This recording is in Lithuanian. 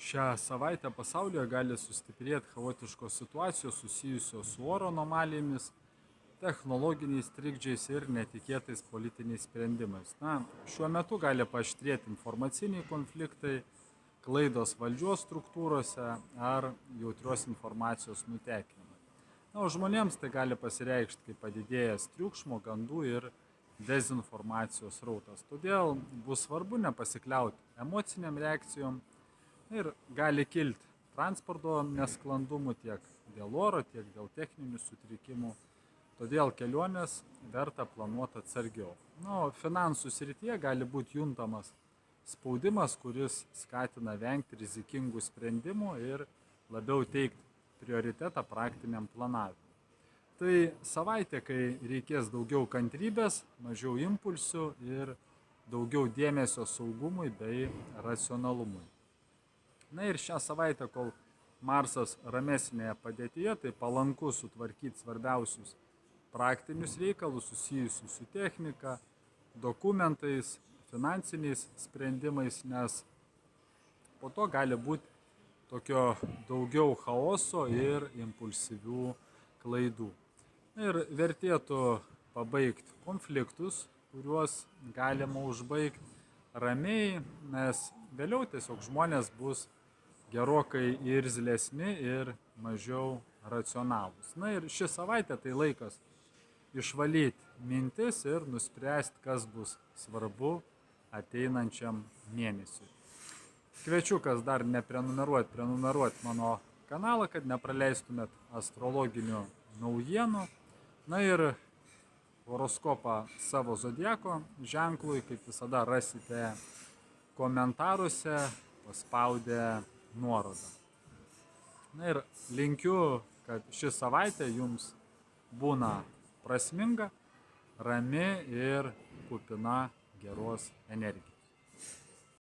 Šią savaitę pasaulyje gali sustiprėti chaotiškos situacijos susijusios su oro anomalijomis, technologiniais trikdžiais ir netikėtais politiniais sprendimais. Šiuo metu gali paaštrėti informaciniai konfliktai, klaidos valdžios struktūrose ar jautrios informacijos nutekinimai. O žmonėms tai gali pasireikšti kaip padidėjęs triukšmo, gandų ir dezinformacijos rautas. Todėl bus svarbu nepasikliauti emociniam reakcijom ir gali kilti transporto nesklandumų tiek dėl oro, tiek dėl techninių sutrikimų. Todėl kelionės verta planuoti atsargiau. Finansų srityje gali būti juntamas spaudimas, kuris skatina vengti rizikingų sprendimų ir labiau teikti prioritetą praktiniam planavimui. Tai savaitė, kai reikės daugiau kantrybės, mažiau impulsų ir daugiau dėmesio saugumui bei racionalumui. Ir šią savaitę, kol Marsas ramesnėje padėtyje, tai palanku sutvarkyti svarbiausius praktinius reikalus susijusius su technika, dokumentais, finansiniais sprendimais, nes po to gali būti tokio daugiau chaoso ir impulsyvių klaidų. Ir vertėtų pabaigti konfliktus, kuriuos galima užbaigti ramiai, nes vėliau tiesiog žmonės bus gerokai irzlesni ir mažiau racionalūs. Ir ši savaitė tai laikas išvalyti mintis ir nuspręsti, kas bus svarbu ateinančiam mėnesiui. Kviečiu, kas dar prenumeruoti mano kanalą, kad nepraleistumėt astrologinių naujienų. Ir horoskopą savo zodiako ženklui, kaip visada, rasite komentaruose paspaudę nuorodą. Ir linkiu, kad ši savaitė jums būna prasminga, rami ir kupina geros energijos.